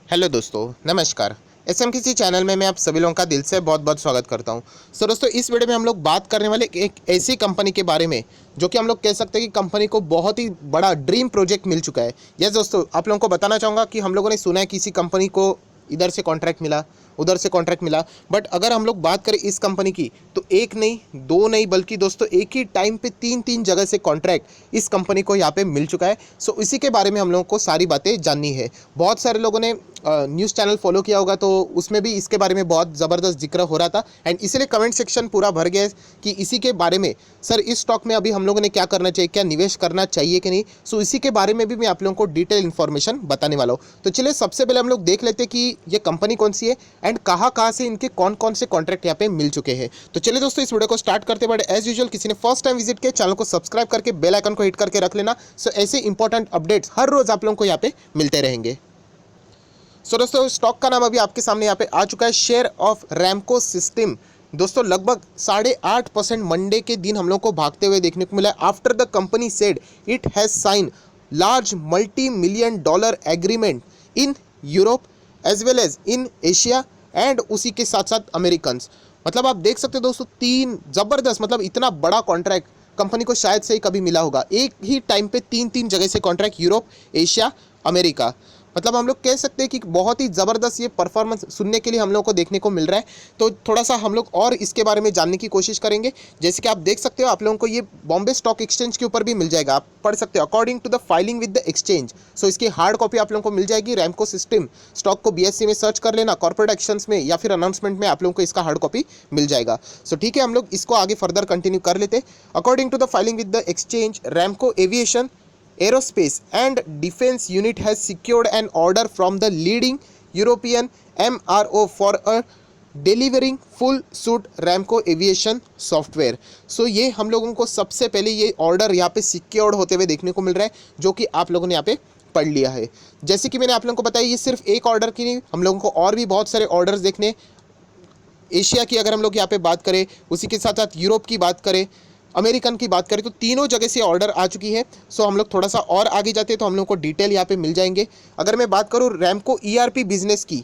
Hello दोस्तों, नमस्कार। SMKC channel में मैं आप सभी लोगों का दिल से बहुत बहुत स्वागत करता हूं। सो दोस्तों, इस वीडियो में हम लोग बात करने वाले एक ऐसी कंपनी के बारे में जो कि हम लोग कह सकते हैं कि कंपनी को बहुत ही बड़ा ड्रीम प्रोजेक्ट मिल चुका है। यस दोस्तों, आप लोगों को बताना चाहूँगा कि हम लोगों ने सुना है किसी कंपनी को इधर से कॉन्ट्रैक्ट मिला, उधर से कॉन्ट्रैक्ट मिला, बट अगर हम लोग बात करें इस कंपनी की तो एक नहीं, दो नहीं, बल्कि दोस्तों एक ही टाइम पे तीन तीन जगह से कॉन्ट्रैक्ट इस कंपनी को यहाँ पे मिल चुका है। सो इसी के बारे में हम लोगों को सारी बातें जाननी है। बहुत सारे लोगों ने न्यूज़ चैनल फॉलो किया होगा तो उसमें भी इसके बारे में बहुत ज़बरदस्त जिक्र हो रहा था, एंड इसीलिए कमेंट सेक्शन पूरा भर गया है कि इसी के बारे में सर इस स्टॉक में अभी हम लोगों ने क्या करना चाहिए, क्या निवेश करना चाहिए कि नहीं। सो इसी के बारे में भी मैं आप लोगों को डिटेल इन्फॉर्मेशन बताने वाला हूँ। तो चलिए सबसे पहले हम लोग देख लेते हैं कि ये कंपनी कौन सी है एंड कहाँ से इनके कौन कौन से कॉन्ट्रैक्ट यहाँ पे मिल चुके हैं। तो चलिए दोस्तों, इस वीडियो को स्टार्ट करते बट एज यूजुअल किसी ने फर्स्ट टाइम विजिट किया चैनल को सब्सक्राइब करके बेल आइकन को हिट करके रख लेना। सो ऐसे इंपॉर्टेंट अपडेट्स हर रोज आप लोगों को यहाँ पे मिलते रहेंगे। सो दोस्तों, स्टॉक का नाम अभी आपके सामने यहाँ पे आ चुका है, शेयर ऑफ रैमको सिस्टम। दोस्तों लगभग 8.5% मंडे के दिन हम लोग को भागते हुए देखने को मिला। After the company said it has sign large $multi-million agreement in Europe as well as in Asia and उसी के साथ साथ अमेरिकन। मतलब आप देख सकते हो दोस्तों, तीन जबरदस्त, मतलब इतना बड़ा कॉन्ट्रैक्ट कंपनी को शायद से ही कभी मिला होगा। एक ही टाइम पे तीन तीन जगह से कॉन्ट्रैक्ट, यूरोप, एशिया, अमेरिका। मतलब हम लोग कह सकते हैं कि बहुत ही ज़बरदस्त ये परफॉर्मेंस सुनने के लिए हम लोग को देखने को मिल रहा है। तो थोड़ा सा हम लोग और इसके बारे में जानने की कोशिश करेंगे। जैसे कि आप देख सकते हो, आप लोगों को ये बॉम्बे स्टॉक एक्सचेंज के ऊपर भी मिल जाएगा, आप पढ़ सकते हो according to the filing with the exchange. So इसकी हार्ड कॉपी आप लोगों को मिल जाएगी। रैमको सिस्टम स्टॉक को बीएससी में सर्च कर लेना, कॉर्पोरेट एक्शंस में या फिर अनाउंसमेंट में आप लोगों को इसका हार्ड कॉपी मिल जाएगा। सो ठीक है, हम लोग इसको आगे फर्दर कंटिन्यू कर लेते। According to the filing with the exchange, Ramco aviation Aerospace and Defense Unit has secured an order from the leading European MRO for a delivering full suit Ramco Aviation Software। सो ये हम लोगों को सबसे पहले ये order यहाँ पे सिक्योर्ड होते हुए देखने को मिल रहा है, जो कि आप लोगों ने यहाँ पे पढ़ लिया है। जैसे कि मैंने आप लोगों को बताया, ये सिर्फ एक ऑर्डर की नहीं, हम लोगों को और भी बहुत सारे ऑर्डर्स देखने। एशिया की अगर हम लोग यहाँ पे बात करें, उसी के साथ साथ यूरोप की बात करें, अमेरिकन की बात करें, तो तीनों जगह से ऑर्डर आ चुकी है। सो हम लोग थोड़ा सा और आगे जाते हैं तो हम लोग को डिटेल यहाँ पे मिल जाएंगे। अगर मैं बात करूँ रैमको ईआरपी बिजनेस की,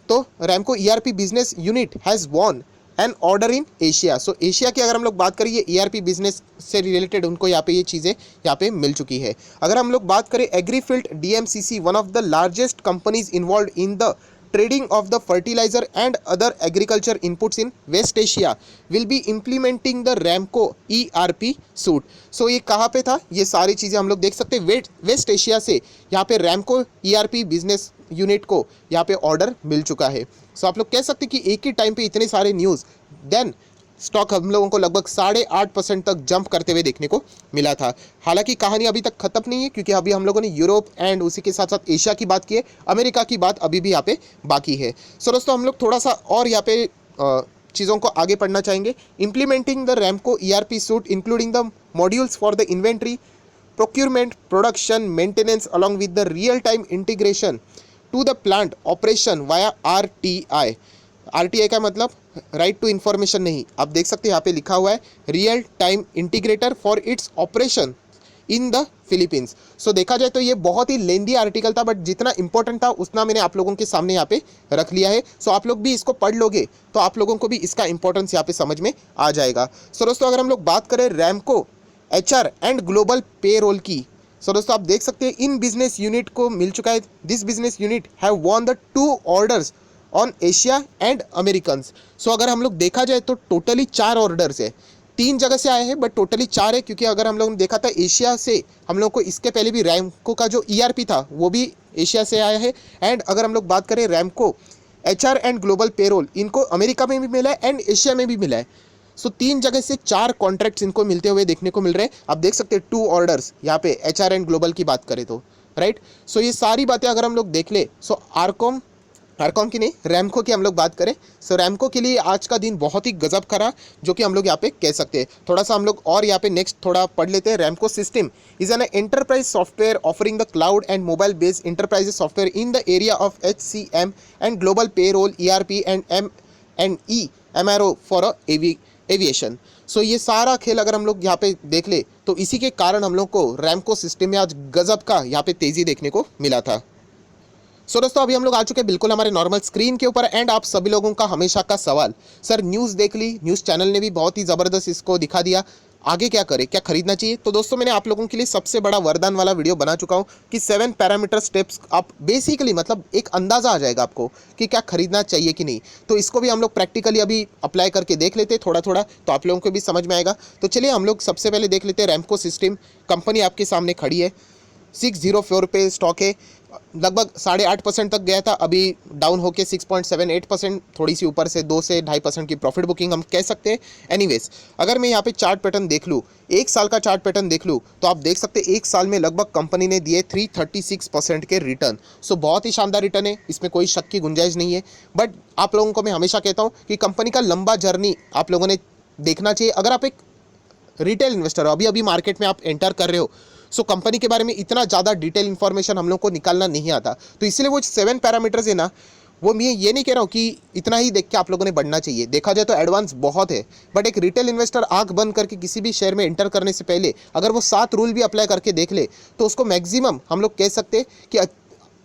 तो Ramco ERP business unit has won N order in Asia. So Asia की अगर हम लोग बात करें, ये ईआरपी बिजनेस से रिलेटेड उनको यहाँ पे ये चीज़ें यहाँ पे मिल चुकी है। अगर हम लोग बात करें Agrifield DMCC, one of the largest companies involve in the trading of the fertilizer and other agriculture inputs in West Asia will be implementing the Ramco ERP suite। सो ये कहाँ पे था, ये सारी चीज़ें हम लोग देख सकते हैं। वेस्ट एशिया से यहाँ पे रैमको ERP बिजनेस यूनिट को यहाँ पे ऑर्डर मिल चुका है। सो आप लोग कह सकते हैं कि एक ही टाइम पे इतने सारे न्यूज़, देन स्टॉक हम लोगों को लगभग 8.5% तक जंप करते हुए देखने को मिला था। हालांकि कहानी अभी तक खत्म नहीं है, क्योंकि अभी हम लोगों ने यूरोप एंड उसी के साथ साथ एशिया की बात की है, अमेरिका की बात अभी भी यहाँ पे बाकी है। सो दोस्तों, हम लोग थोड़ा सा और यहाँ पे चीज़ों को आगे पढ़ना चाहेंगे। Implementing the Ramco ERP suit including the modules for the inventory, procurement, production, maintenance along with the real-time integration to the plant operation via RTI। RTI का मतलब राइट टू इन्फॉर्मेशन नहीं, आप देख सकते हैं यहाँ पे लिखा हुआ है real time integrator for its operation in the Philippines. So देखा जाए तो ये बहुत ही लेंदी आर्टिकल था, बट जितना इंपॉर्टेंट था उतना मैंने आप लोगों के सामने यहाँ पे रख लिया है। सो आप लोग भी इसको पढ़ लोगे तो आप लोगों को भी इसका इंपॉर्टेंस यहाँ पे समझ में आ जाएगा। सो दोस्तों, अगर हम लोग बात करें Ramco HR and global payroll की, सो दोस्तों आप देख सकते हैं इन बिजनेस यूनिट को मिल चुका है। This business unit have won the 2 orders on Asia and Americans. So अगर हम लोग देखा जाए तो टोटली 4 ऑर्डर्स है, 3 जगह से आए हैं बट टोटली 4 है, क्योंकि अगर हम लोगों ने देखा था एशिया से हम लोग को इसके पहले भी रैमको का जो ERP था वो भी एशिया से आया है। एंड अगर हम लोग बात करें Ramco HR and global payroll, इनको अमेरिका में भी मिला है एंड एशिया में भी मिला है। सो 3 जगह से 4 कॉन्ट्रैक्ट्स इनको मिलते हुए देखने को मिल रहे हैं। आप देख सकते हैं 2 ऑर्डर्स यहाँ पे HR एंड ग्लोबल की बात करें तो, राइट। सो ये सारी बातें अगर हम लोग देख ले, सो आरकॉम की नहीं, रैमको की हम लोग बात करें। सो रैमको के लिए आज का दिन बहुत ही गजब खरा, जो कि हम लोग यहाँ पे कह सकते हैं। थोड़ा सा हम लोग और यहाँ पे नेक्स्ट थोड़ा पढ़ लेते हैं। Ramco system is an enterprise software offering the cloud and mobile based enterprise software in the area of HCM and global payroll, ERP and MRO for aviation. So ये सारा खेल अगर हम लोग यहाँ पे देख ले तो इसी के कारण हम लोग को रैमको सिस्टम में आज गजब का यहाँ पे तेज़ी देखने को मिला था। सो दोस्तों अभी हम लोग आ चुके हैं बिल्कुल हमारे नॉर्मल स्क्रीन के ऊपर। एंड आप सभी लोगों का हमेशा का सवाल, सर न्यूज़ देख ली, न्यूज़ चैनल ने भी बहुत ही ज़बरदस्त इसको दिखा दिया, आगे क्या करें, क्या खरीदना चाहिए? तो दोस्तों मैंने आप लोगों के लिए सबसे बड़ा वरदान वाला वीडियो बना चुका हूं कि 7 पैरामीटर स्टेप्स आप बेसिकली मतलब एक अंदाज़ा आ जाएगा आपको कि क्या खरीदना चाहिए कि नहीं। तो इसको भी हम लोग प्रैक्टिकली अभी अप्लाई करके देख लेते हैं थोड़ा थोड़ा, तो आप लोगों को भी समझ में आएगा। तो चलिए हम लोग सबसे पहले देख लेते हैं रैमको सिस्टम। कंपनी आपके सामने खड़ी है, 604 पे स्टॉक है, लगभग 8.5% तक गया था, अभी डाउन होके 6.78%, थोड़ी सी ऊपर से 2 से 2.5% की प्रॉफिट बुकिंग हम कह सकते हैं। एनीवेज अगर मैं यहाँ पे चार्ट पैटर्न देख लूँ, एक साल का चार्ट पैटर्न देख लूँ, तो आप देख सकते हैं एक साल में लगभग कंपनी ने दिए 336% के रिटर्न। सो बहुत ही शानदार रिटर्न है, इसमें कोई शक की गुंजाइश नहीं है। बट आप लोगों को मैं हमेशा कहता हूँ कि कंपनी का लंबा जर्नी आप लोगों ने देखना चाहिए। अगर आप एक रिटेल इन्वेस्टर हो, अभी अभी मार्केट में आप एंटर कर रहे हो, सो कंपनी के बारे में इतना ज़्यादा डिटेल इन्फॉर्मेशन हम लोग को निकालना नहीं आता। तो इसलिए वो 7 पैरामीटर्स है ना, वो मैं ये नहीं कह रहा हूँ कि इतना ही देख के आप लोगों ने बढ़ना चाहिए, देखा जाए तो एडवांस बहुत है। बट एक रिटेल इन्वेस्टर आंख बंद करके किसी भी शेयर में एंटर करने से पहले अगर वो 7 रूल भी अप्लाई करके देख ले, तो उसको मैक्सिमम हम लोग कह सकते हैं कि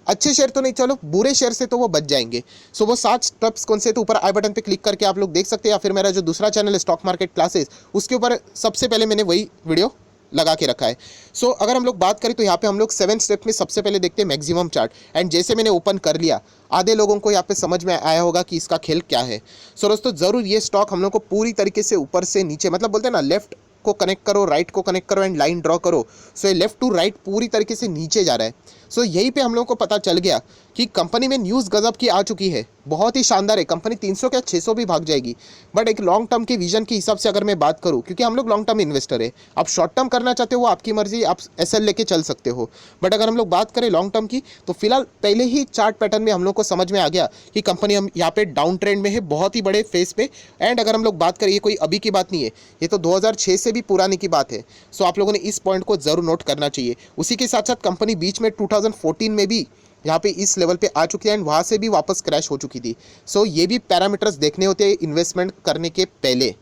अच्छे शेयर तो नहीं, चलो बुरे शेयर से तो वो बच जाएंगे। सो वो 7 स्टेप्स कौन से, तो ऊपर आई बटन पे क्लिक करके आप लोग देख सकते हैं, या फिर मेरा जो दूसरा चैनल है स्टॉक मार्केट क्लासेस, उसके ऊपर सबसे पहले मैंने वही वीडियो लगा के रखा है। सो अगर हम लोग बात करें तो यहाँ पे हम लोग 7 स्टेप में सबसे पहले देखते हैं मैक्सिमम चार्ट। एंड जैसे मैंने ओपन कर लिया, आधे लोगों को यहाँ पे समझ में आया होगा कि इसका खेल क्या है। सो दोस्तों ज़रूर ये स्टॉक हम लोग को पूरी तरीके से ऊपर से नीचे, मतलब बोलते हैं ना, लेफ्ट को कनेक्ट करो, राइट को कनेक्ट करो एंड लाइन ड्रॉ करो। सो ये लेफ्ट टू राइट पूरी तरीके से नीचे जा रहा है। सो यहीं पे हम लोगों को पता चल गया कि कंपनी में न्यूज़ गजब की आ चुकी है, बहुत ही शानदार है। कंपनी 300 क्या 600 भी भाग जाएगी। बट एक लॉन्ग टर्म के विजन के हिसाब से अगर मैं बात करूं, क्योंकि हम लोग लॉन्ग टर्म इन्वेस्टर है, आप शॉर्ट टर्म करना चाहते हो वो आपकी मर्जी, आप एसएल लेके चल सकते हो। बट अगर हम लोग बात करें लॉन्ग टर्म की, तो फिलहाल पहले ही चार्ट पैटर्न में हम लोग को समझ में आ गया कि कंपनी हम यहाँ पे डाउन ट्रेंड में है, बहुत ही बड़े फेस पे। एंड अगर हम लोग बात करें, ये कोई अभी की बात नहीं है, ये तो 2006 से भी पुराने की बात है। सो आप लोगों ने इस पॉइंट को जरूर नोट करना चाहिए। उसी के साथ साथ कंपनी बीच में 2014 में भी यहाँ पे इस लेवल पे आ चुकी है एंड वहाँ से भी वापस क्रैश हो चुकी थी। सो ये भी पैरामीटर्स देखने होते हैं इन्वेस्टमेंट करने के पहले।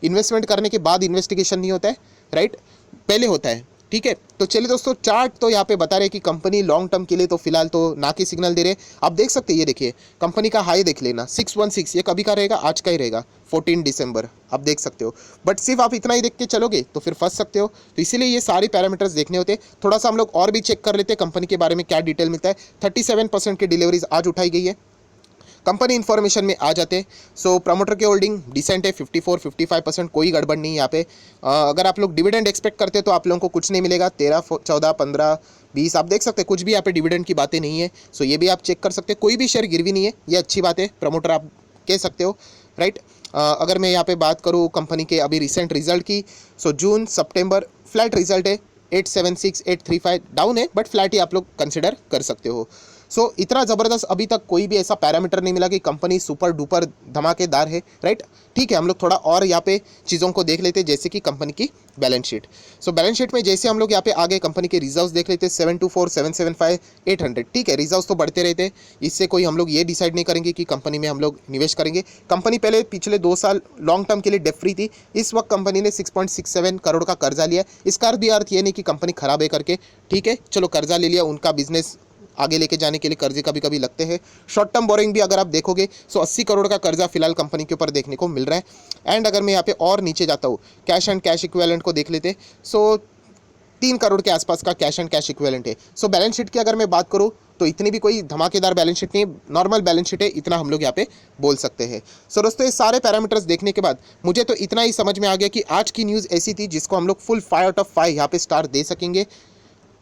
इन्वेस्टमेंट करने के बाद इन्वेस्टिगेशन नहीं होता है, राइट, पहले होता है। ठीक है, तो चलिए दोस्तों, चार्ट तो यहाँ पे बता रहे कि कंपनी लॉन्ग टर्म के लिए तो फिलहाल तो ना की सिग्नल दे रहे। आप देख सकते हैं, ये देखिए कंपनी का हाई देख लेना 616, ये कभी का रहेगा, आज का ही रहेगा, 14 दिसंबर, आप देख सकते हो। बट सिर्फ आप इतना ही देख के चलोगे तो फिर फंस सकते हो। तो इसीलिए ये सारे पैरामीटर्स देखने होते हैं। थोड़ा सा हम लोग और भी चेक कर लेते हैं कंपनी के बारे में क्या डिटेल मिलता है। 37% की डिलीवरीज आज उठाई गई है। कंपनी इन्फॉर्मेशन में आ जाते हैं। सो प्रमोटर की होल्डिंग डिसेंट है, 54-55%, कोई गड़बड़ नहीं यहाँ पे। अगर आप लोग डिविडेंड एक्सपेक्ट करते हो तो आप लोगों को कुछ नहीं मिलेगा, 13, 14, 15, 20, आप देख सकते हैं, कुछ भी यहाँ पे डिविडेंड की बातें नहीं है। सो ये भी आप चेक कर सकते हैं, कोई भी शेयर गिरवी नहीं है, ये अच्छी बात है, प्रमोटर आप कह सकते हो, राइट। अगर मैं यहाँ पे बात करूँ कंपनी के अभी रिसेंट रिजल्ट की, सो जून सितंबर फ्लैट रिजल्ट है, 876, 835 डाउन है, बट फ्लैट ही आप लोग कंसिडर कर सकते हो। सो इतना ज़बरदस्त अभी तक कोई भी ऐसा पैरामीटर नहीं मिला कि कंपनी सुपर डुपर धमाकेदार है, राइट। ठीक है, हम लोग थोड़ा और यहाँ पे चीज़ों को देख लेते हैं, जैसे कि कंपनी की balance sheet. So balance sheet में जैसे हम लोग यहाँ पे आगे कंपनी के रिजर्व्स देख लेते हैं, 724, 775, 800। ठीक है, रिजर्व्स तो बढ़ते रहते हैं, इससे कोई हम लोग ये डिसाइड नहीं करेंगे कि कंपनी में हम लोग निवेश करेंगे। कंपनी पहले पिछले 2 साल लॉन्ग टर्म के लिए डेट फ्री थी, इस वक्त कंपनी ने 6.67 करोड़ का कर्जा लिया। इसका भी अर्थ ये नहीं कि कंपनी खराब है करके, ठीक है, चलो कर्जा ले लिया, उनका बिजनेस आगे लेके जाने के लिए कर्जे कभी कभी लगते हैं। शॉर्ट टर्म बोरिंग भी अगर आप देखोगे, सो 80 करोड़ का कर्जा फिलहाल कंपनी के ऊपर देखने को मिल रहा है। एंड अगर मैं यहाँ पे और नीचे जाता हूँ, कैश एंड कैश इक्विवेलेंट को देख लेते, सो 3 करोड़ के आसपास का कैश एंड कैश इक्विवेलेंट है। सो बैलेंस शीट की अगर मैं बात करूँ तो इतनी भी कोई धमाकेदार बैलेंस शीट नहीं है, नॉर्मल बैलेंस शीट है, इतना हम लोग यहाँ पे बोल सकते हैं। सो दोस्तों, ये सारे पैरामीटर्स देखने के बाद मुझे तो इतना ही समझ में आ गया कि आज की न्यूज़ ऐसी थी जिसको हम लोग फुल 5 आउट ऑफ 5 यहाँ पे स्टार दे सकेंगे।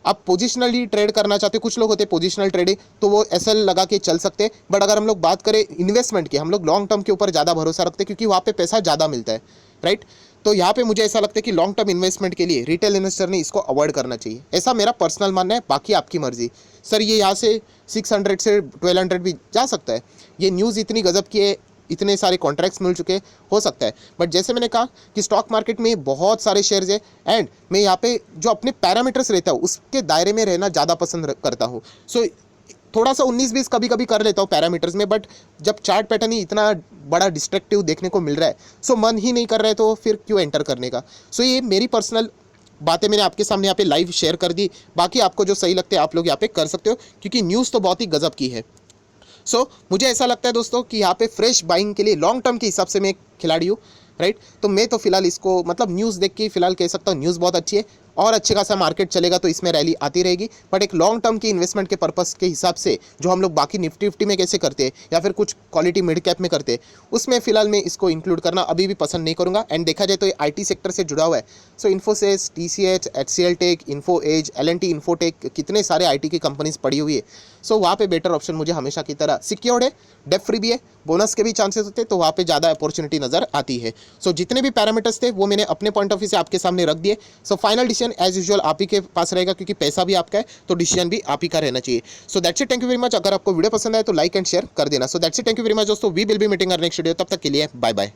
आप पोजिशनली ट्रेड करना चाहते हो, कुछ लोग होते हैं पोजिशनल ट्रेडिंग, तो वो एसएल लगा के चल सकते हैं। बट अगर हम लोग बात करें इन्वेस्टमेंट की, हम लोग लॉन्ग टर्म के ऊपर ज़्यादा भरोसा रखते हैं, क्योंकि वहाँ पे पैसा ज़्यादा मिलता है, राइट। तो यहाँ पे मुझे ऐसा लगता है कि लॉन्ग टर्म इन्वेस्टमेंट के लिए रिटेल इन्वेस्टर ने इसको अवॉइड करना चाहिए, ऐसा मेरा पर्सनल मानना है। बाकी आपकी मर्जी। सर ये यहाँ से 600 से 1200 भी जा सकता है, ये न्यूज़ इतनी गजब की है, इतने सारे कॉन्ट्रैक्ट्स मिल चुके, हो सकता है। बट जैसे मैंने कहा कि स्टॉक मार्केट में बहुत सारे शेयर्स है, एंड मैं यहाँ पे जो अपने पैरामीटर्स रहता हूँ उसके दायरे में रहना ज़्यादा पसंद करता हूँ। सो थोड़ा सा 19-20 कभी कभी कर लेता हूँ पैरामीटर्स में, बट जब चार्ट पैटर्न ही इतना बड़ा डिस्ट्रक्टिव देखने को मिल रहा है, सो मन ही नहीं कर रहा है, तो फिर क्यों एंटर करने का। सो ये मेरी पर्सनल बातें मैंने आपके सामने यहाँ पे लाइव शेयर कर दी। बाकी आपको जो सही लगता है आप लोग यहाँ पे कर सकते हो, क्योंकि न्यूज़ तो बहुत ही गजब की है। मुझे ऐसा लगता है दोस्तों कि यहाँ पे फ्रेश बाइंग के लिए लॉन्ग टर्म के हिसाब से मैं एक खिलाड़ी हूँ, राइट। तो मैं तो फिलहाल इसको मतलब न्यूज़ देख के फिलहाल कह सकता हूँ न्यूज़ बहुत अच्छी है और अच्छे खासा मार्केट चलेगा तो इसमें रैली आती रहेगी। बट एक लॉन्ग टर्म की इन्वेस्टमेंट के पर्पस के हिसाब से जो हम लोग बाकी निफ्टी विफ्टी में कैसे करते हैं या फिर कुछ क्वालिटी मिड कैप में करते हैं, उसमें फिलहाल मैं इसको इंक्लूड करना अभी भी पसंद नहीं करूँगा। एंड देखा जाए तो ये IT सेक्टर से जुड़ा हुआ है। Infosys, TCS, HCL Tech, Info Edge, L&T Infotech, कितने सारे IT की कंपनीज पड़ी हुई है। वहाँ पे बेटर ऑप्शन मुझे हमेशा की तरह सिक्योर्ड है, डेट फ्री भी है, बोनस के भी चांसेस होते हैं, तो वहाँ पे ज़्यादा अपॉर्चुनिटी नज़र आती है। जितने भी पैरामीटर्स थे वो मैंने अपने पॉइंट ऑफ व्यू से आपके सामने रख दिए। फाइनल डिसीजन एज यूजुअल आप ही के पास रहेगा, क्योंकि पैसा भी आपका है तो डिसीजन भी आप ही का रहना चाहिए। That's it, thank you very much. अगर आपको वीडियो पसंद आए तो लाइक एंड शेयर कर देना। That's it, thank you very much दोस्तों। We will be meeting next video, तब तक के लिए बाय बाय।